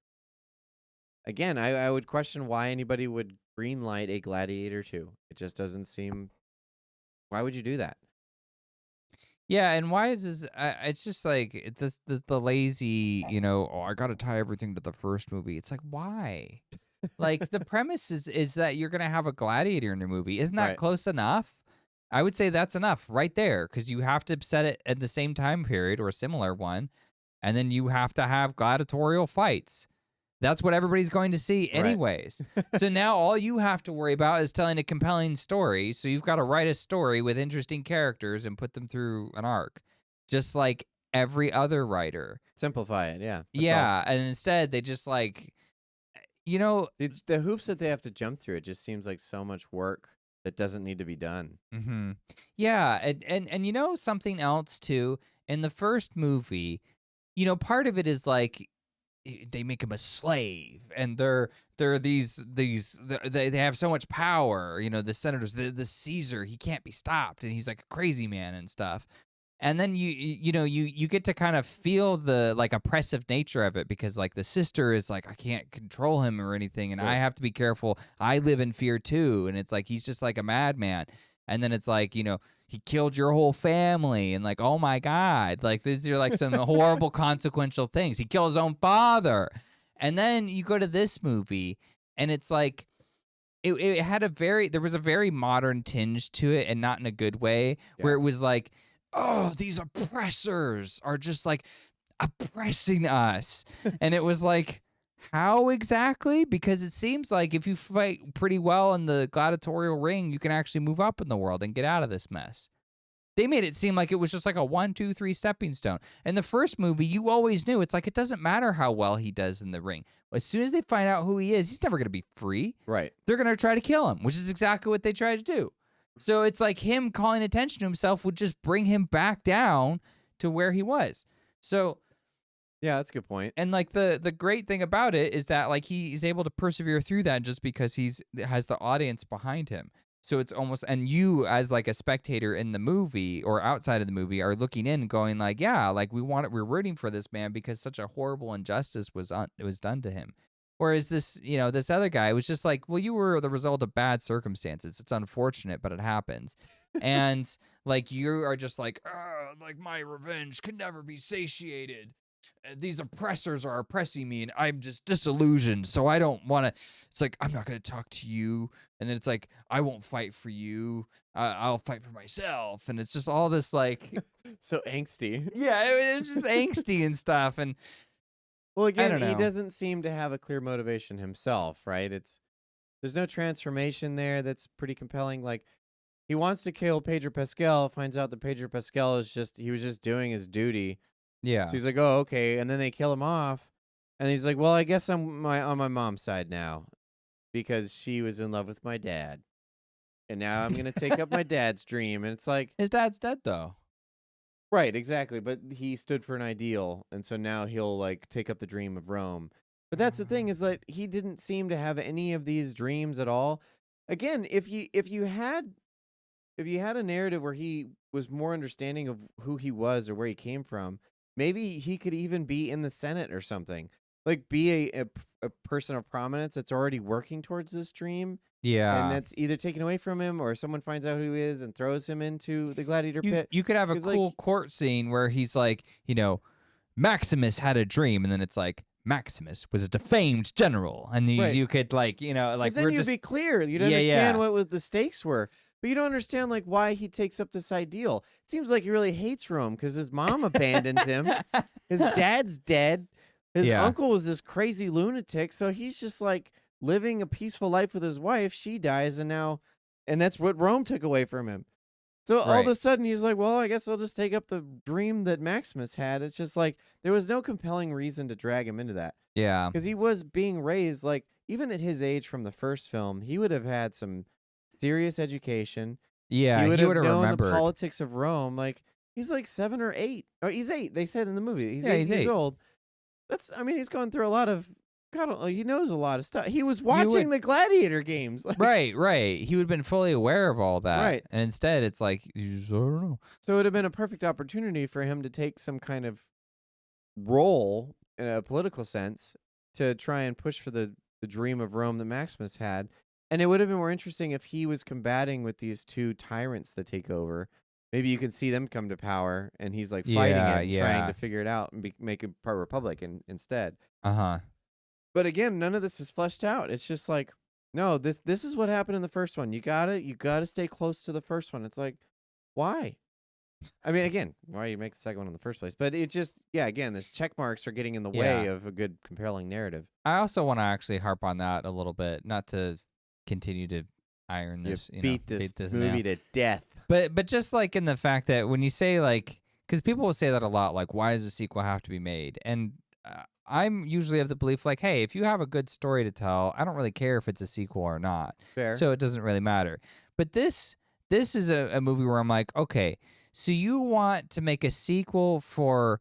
again, I would question why anybody would greenlight a Gladiator 2. It just doesn't seem, why would you do that? Yeah, and why is this? It's just like the lazy, Oh, I got to tie everything to the first movie. It's like, why? Like the premise is that you're gonna have a gladiator in your movie. Isn't that Right. close enough? I would say that's enough right there because you have to set it at the same time period or a similar one, and then you have to have gladiatorial fights. That's what everybody's going to see Right. anyways. So now all you have to worry about is telling a compelling story. So you've got to write a story with interesting characters and put them through an arc, just like every other writer. Simplify it, yeah. That's all. Yeah, and instead they just like, The hoops that they have to jump through, it just seems like so much work that doesn't need to be done. mm-hmm. Yeah, and something else too. In the first movie, part of it is like they make him a slave, and they're they have so much power. The senators, the Caesar, he can't be stopped, and he's like a crazy man and stuff. And then you get to kind of feel the like oppressive nature of it because like the sister is like, I can't control him or anything, and Sure. I have to be careful. I live in fear too, and it's like he's just like a madman. And then it's like, he killed your whole family, and like, oh my God, like these are like some horrible consequential things. He killed his own father. And then you go to this movie, and it's like it had there was a very modern tinge to it, and not in a good way, where Yeah. it was like, oh, these oppressors are just like oppressing us. And it was like, how exactly? Because it seems like if you fight pretty well in the gladiatorial ring, you can actually move up in the world and get out of this mess. They made it seem like it was just like a 1, 2, 3 stepping stone. In the first movie, you always knew it's like it doesn't matter how well he does in the ring. As soon as they find out who he is, he's never going to be free. Right. They're going to try to kill him, which is exactly what they tried to do. So it's like him calling attention to himself would just bring him back down to where he was. So yeah, that's a good point. And like the great thing about it is that like he's able to persevere through that just because has the audience behind him. So it's almost, and you as like a spectator in the movie or outside of the movie are looking in and going like, yeah, like we're rooting for this man because such a horrible injustice was done to him. Whereas this other guy was just like, well, you were the result of bad circumstances. It's unfortunate, but it happens. And like you are just like my revenge can never be satiated. These oppressors are oppressing me, and I'm just disillusioned. So I don't want to. It's like, I'm not going to talk to you. And then it's like, I won't fight for you. I'll fight for myself. And it's just all this like, so angsty. Yeah, it's just angsty and stuff. And well, again, don't he know. doesn't seem to have a clear motivation himself, right? There's no transformation there that's pretty compelling. Like, he wants to kill Pedro Pascal, finds out that Pedro Pascal he was just doing his duty. Yeah. So he's like, oh, okay. And then they kill him off. And he's like, well, I guess I'm on my mom's side now because she was in love with my dad. And now I'm going to take up my dad's dream. And it's like, his dad's dead, though. Right, exactly. But he stood for an ideal. And so now he'll like take up the dream of Rome. But that's the thing, is that he didn't seem to have any of these dreams at all. Again, if you had a narrative where he was more understanding of who he was or where he came from, maybe he could even be in the Senate or something. Like be a person of prominence that's already working towards this dream Yeah. And that's either taken away from him or someone finds out who he is and throws him into the gladiator pit. You could have a 'Cause, cool like, court scene where he's like, Maximus had a dream, and then it's like Maximus was a defamed general, and Right. you could like Because then we're you'd just be clear. You'd Yeah, understand yeah. what was the stakes were. But you don't understand like why he takes up this ideal. It seems like he really hates Rome because his mom abandons him. His dad's dead. His Yeah. uncle was this crazy lunatic. So he's just like living a peaceful life with his wife. She dies, and that's what Rome took away from him. So all of Right. a sudden he's like, well, I guess I'll just take up the dream that Maximus had. It's just like there was no compelling reason to drag him into that. Yeah. Because he was being raised, like, even at his age from the first film, he would have had some serious education. Yeah, He would he have would have known the remembered. politics of Rome. Like, he's like 7 or 8. Oh, he's 8. They said in the movie. He's Yeah, 8 he's years 8. old. He's gone through a lot of, God, he knows a lot of stuff. He was would- watching the Gladiator games. Like, Right. He would have been fully aware of all that. Right. And instead, it's like, you just, I don't know. So it would have been a perfect opportunity for him to take some kind of role in a political sense to try and push for the dream of Rome that Maximus had. And it would have been more interesting if he was combating with these two tyrants that take over. Maybe you could see them come to power and he's like fighting Yeah, it and trying yeah. to figure it out and make a part republic instead. Uh-huh. But again, none of this is fleshed out. It's just like, no, this is what happened in the first one. You gotta stay close to the first one. It's like, why? I mean, again, why you make the second one in the first place? But it's just, again, this check marks are getting in the way Yeah. of a good, compelling narrative. I also want to actually harp on that a little bit, not to continue to iron this, Beat this nail. movie to death. But just like in the fact that when you say like, because people will say that a lot, like, why does a sequel have to be made? And I'm usually of the belief like, hey, if you have a good story to tell, I don't really care if it's a sequel or not. Fair. So it doesn't really matter. But this is a movie where I'm like, okay, so you want to make a sequel for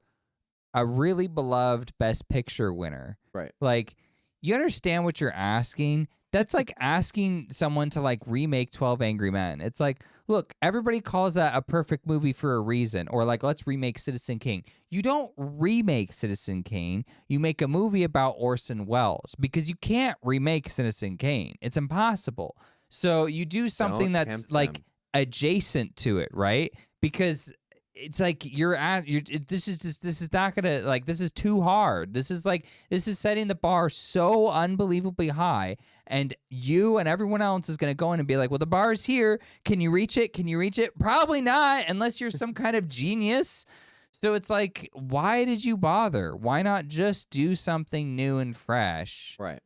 a really beloved Best Picture winner. Right. Like, you understand what you're asking? That's like asking someone to like remake 12 Angry Men. It's like, look, everybody calls that a perfect movie for a reason. Or like, let's remake Citizen Kane. You don't remake Citizen Kane. You make a movie about Orson Welles because you can't remake Citizen Kane. It's impossible. So you do something Don't that's tempt like them. adjacent to it, right? Because it's like this is not gonna, like, this is too hard. This is setting the bar so unbelievably high, and you and everyone else is gonna go in and be like, well, the bar's here. Can you reach it? Probably not, unless you're some kind of genius. So it's like, why did you bother? Why not just do something new and fresh? Right.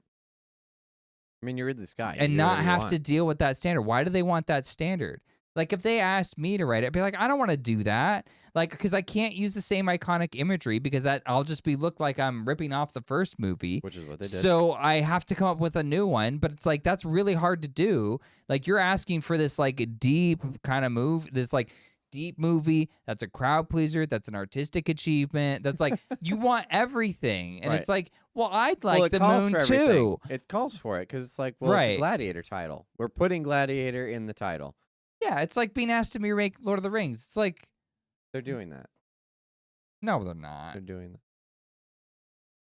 I mean, you're Ridley Scott. You And do not whatever you have want. to deal with that standard. Why do they want that standard? Like, if they asked me to write it, I'd be like, I don't want to do that. Like, because I can't use the same iconic imagery because I'll just look like I'm ripping off the first movie. Which is what they did. So I have to come up with a new one, but it's like, that's really hard to do. Like, you're asking for this like deep kind of move, this like deep movie that's a crowd pleaser, that's an artistic achievement, that's like, you want everything. And Right. it's like, well, I'd like it the calls moon for everything. too. It calls for it because it's like, well, it's Right. a Gladiator title. We're putting Gladiator in the title. Yeah, it's like being asked to remake Lord of the Rings. It's like, They're doing that. no, they're not. They're doing that.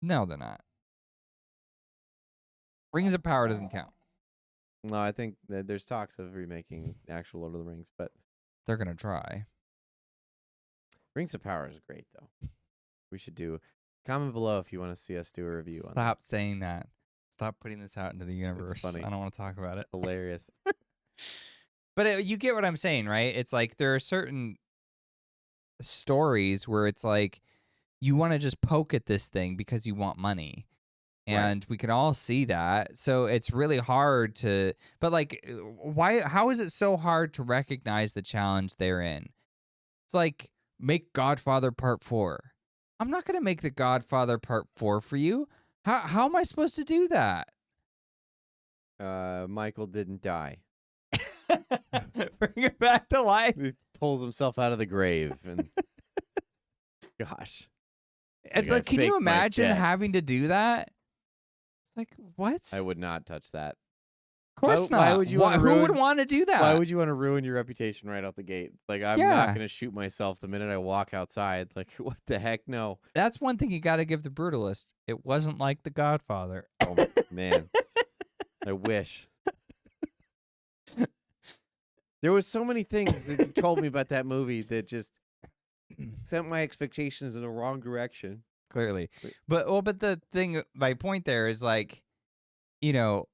No, they're not. Rings of Power doesn't count. No, I think that there's talks of remaking actual Lord of the Rings, but They're gonna try. Rings of Power is great, though. We should do. Comment below if you want to see us do a review on that. Stop saying that. Stop putting this out into the universe. funny. I don't want to talk about it. Hilarious. But you get what I'm saying, right? It's like there are certain stories where it's like you want to just poke at this thing because you want money. And we can all see that. So it's really hard to, but like, how is it so hard to recognize the challenge they're in? It's like, make Godfather Part 4. I'm not going to make the Godfather Part 4 for you. How am I supposed to do that? Michael didn't die. Bring it back to life. He pulls himself out of the grave, and gosh. It's I like, can you faked my imagine death. having to do that? It's like, what? I would not touch that. Of course why not. would you wanna Who would ruin- want to do that? Why would you want to ruin your reputation right out the gate? Like, I'm Yeah. not going to shoot myself the minute I walk outside. Like, what the heck? No. That's one thing you got to give the Brutalist. It wasn't like The Godfather. Oh, man. I wish. There was so many things that you told me about that movie that just sent my expectations in the wrong direction. Clearly. But the thing, my point there is like, the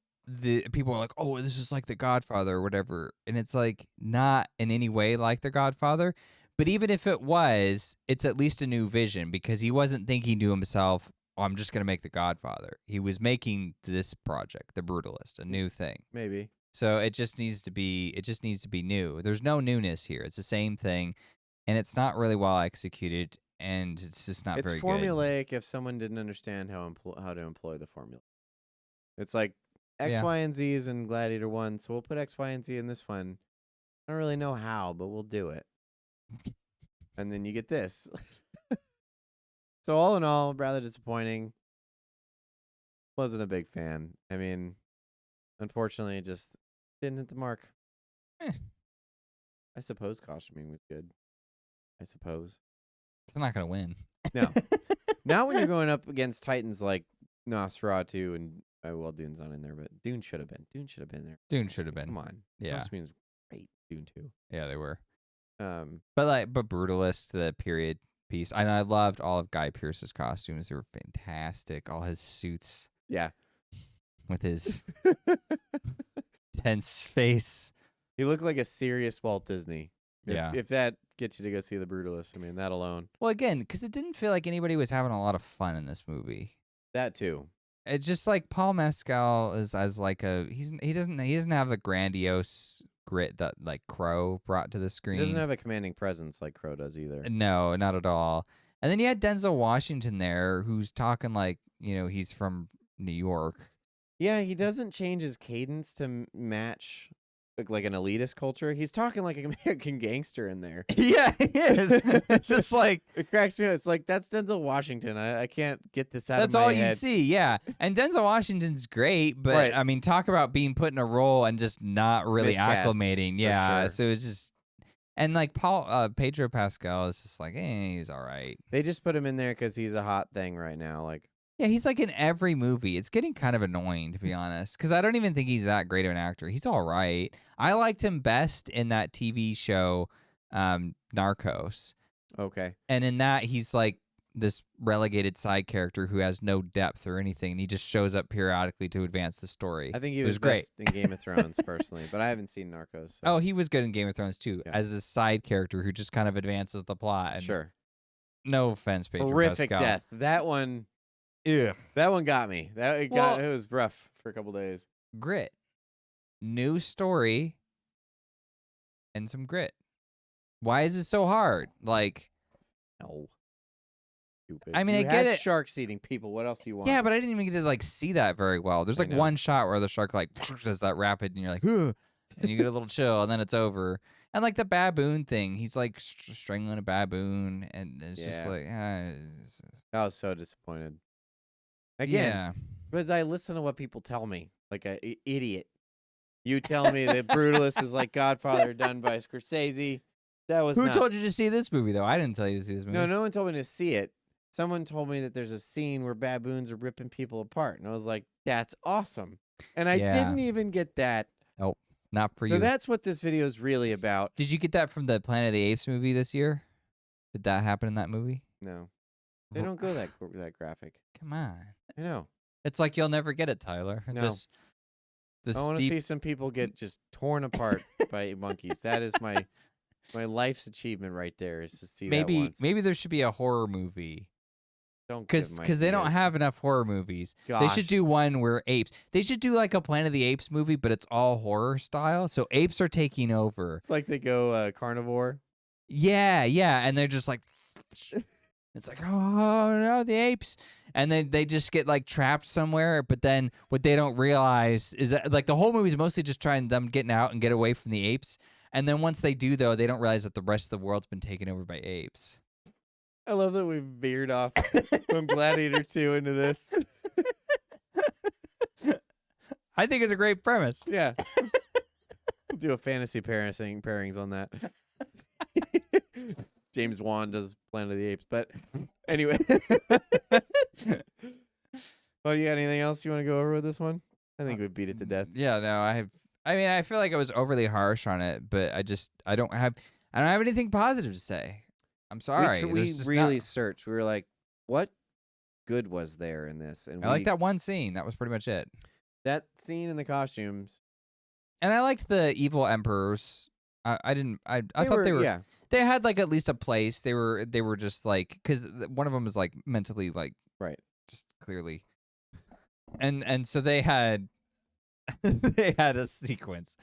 people are like, oh, this is like The Godfather or whatever. And it's like not in any way like The Godfather. But even if it was, it's at least a new vision because he wasn't thinking to himself, oh, I'm just going to make The Godfather. He was making this project, The Brutalist, a new thing. Maybe. So it just needs to be new. There's no newness here. It's the same thing. And it's not really well executed. And it's just not very good. It's formulaic if someone didn't understand how to employ the formula. It's like X, Y, and Z is in Gladiator 1, so we'll put X, Y, and Z in this one. I don't really know how, but we'll do it. And then you get this. So all in all, rather disappointing. Wasn't a big fan. I mean, unfortunately, it just didn't hit the mark. I suppose costuming was good. I suppose. It's not going to win. No. Not when you're going up against titans like Nosferatu and, well, Dune's not in there, but Dune should have been. Dune should have been there. Dune should have been. Come on. Yeah. Costuming was great. Dune 2. Yeah, they were. Um, But Brutalist, the period piece. I loved all of Guy Pearce's costumes. They were fantastic. All his suits. Yeah. With his tense face. He looked like a serious Walt Disney. Yeah. If that gets you to go see The Brutalist, I mean, that alone. Well, again, because it didn't feel like anybody was having a lot of fun in this movie. That too. It's just like Paul Mescal is as like he doesn't have the grandiose grit that like Crow brought to the screen. He doesn't have a commanding presence like Crow does either. No, not at all. And then you had Denzel Washington there, who's talking like he's from New York. Yeah, he doesn't change his cadence to match like an elitist culture. He's talking like an American gangster in there. Yeah, he is. It's just like it cracks me up. It's like that's Denzel Washington. I can't get this out of my head. That's all you see. Yeah, and Denzel Washington's great, but right. I mean, talk about being put in a role and just not really Miscast, acclimating. Yeah, sure. so it's just. And like Pedro Pascal is just like, he's all right. They just put him in there because he's a hot thing right now. Like, yeah, he's like in every movie. It's getting kind of annoying, to be honest, because I don't even think he's that great of an actor. He's all right. I liked him best in that TV show, Narcos. Okay. And in that, he's like this relegated side character who has no depth or anything. And he just shows up periodically to advance the story. I think he was great best in Game of Thrones, personally, but I haven't seen Narcos. So. Oh, he was good in Game of Thrones, too, Yeah. as this side character who just kind of advances the plot. And sure. No offense, Pedro Horrific Pascal. death. That one. Ugh. That one got me. It was rough for a couple days. Grit. New story and some grit. Why is it so hard? Like, no. Stupid. I mean, you I get had it. Sharks eating people. What else do you want? Yeah, but I didn't even get to like see that very well. There's like one shot where the shark like does that rapid, and you're like, ugh, and you get a little chill, and then it's over. And like the baboon thing, he's like strangling a baboon, and it's just like, I was so disappointed. Again, because I listen to what people tell me, like an idiot. You tell me that Brutalist is like Godfather done by Scorsese. That was Who told you to see this movie, though? I didn't tell you to see this movie. No one told me to see it. Someone told me that there's a scene where baboons are ripping people apart, and I was like, that's awesome. And I didn't even get that. Nope, not for you. So that's what this video is really about. Did you get that from the Planet of the Apes movie this year? Did that happen in that movie? No. They don't go that graphic. Come on. I know. It's like you'll never get it, Tyler. No. I want to see some people get just torn apart by monkeys. That is my life's achievement right there, is to see that once. Maybe there should be a horror movie. Because they don't have enough horror movies. Gosh. They should do one where apes. They should do like a Planet of the Apes movie, but it's all horror style. So apes are taking over. It's like they go carnivore. Yeah, and they're just like, it's like, oh no, the apes, and then they just get like trapped somewhere. But then what they don't realize is that like the whole movie is mostly just trying them getting out and get away from the apes. And then once they do, though, they don't realize that the rest of the world's been taken over by apes. I love that we've veered off from Gladiator 2 into this. I think it's a great premise. Yeah. We'll do a fantasy pairings on that. James Wan does Planet of the Apes. But anyway. Well, you got anything else you want to go over with this one? I think we beat it to death. Yeah, no, I mean, I feel like I was overly harsh on it, but I don't have anything positive to say. I'm sorry. We There's just really not. searched. We were like, what good was there in this? And I like that one scene. That was pretty much it. that scene in the costumes. And I liked the evil emperors. I didn't. I thought they were. Yeah. They had like at least a place. They were just like, because one of them was like mentally like Right. just clearly, and so they had they had a sequence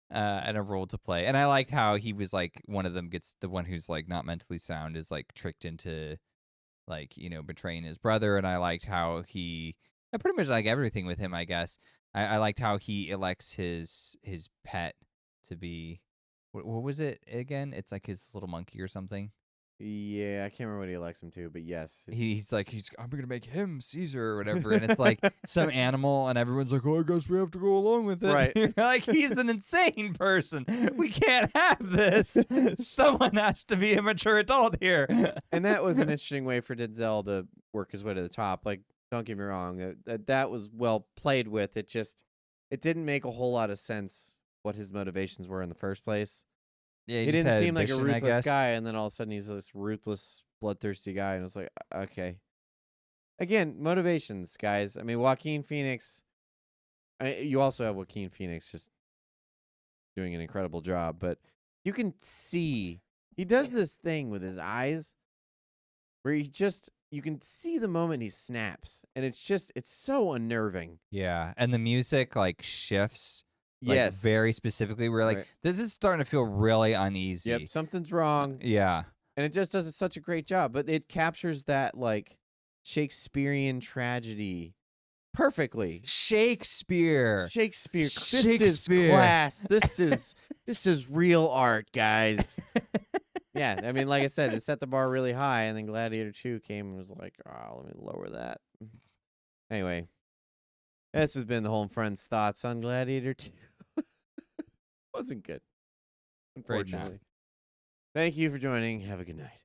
and a role to play. And I liked how he was like, one of them gets, the one who's like not mentally sound is like tricked into like, betraying his brother. And I liked how I pretty much like everything with him, I guess. I liked how he elects his pet to be, what was it again? It's like his little monkey or something. Yeah, I can't remember what he elects him to, but yes. He's like, I'm gonna make him Caesar or whatever, and it's like some animal, and everyone's like, oh, I guess we have to go along with it. Right. You're like, he's an insane person. We can't have this. Someone has to be a mature adult here. And that was an interesting way for Denzel to work his way to the top. Like, don't get me wrong, that was well played with. It didn't make a whole lot of sense what his motivations were in the first place. Yeah, He didn't seem like a ambition, I ruthless guess. guy, and then all of a sudden he's this ruthless, bloodthirsty guy, and it's like, okay. Again, motivations, guys. I mean, Joaquin Phoenix. You also have Joaquin Phoenix just doing an incredible job, but you can see he does this thing with his eyes where you can see the moment he snaps, and it's so unnerving. Yeah, and the music like shifts. Like, Yes. very specifically, we're like, Right. this is starting to feel really uneasy. Yep, something's wrong. Yeah. And it just does such a great job, but it captures that like Shakespearean tragedy perfectly. Shakespeare. This is class. This is real art, guys. Yeah, I mean, like I said, it set the bar really high, and then Gladiator 2 came and was like, oh, let me lower that. Anyway, this has been the HolmFront's thoughts on Gladiator 2. Wasn't good, Afraid not. unfortunately. Thank you for joining. Have a good night.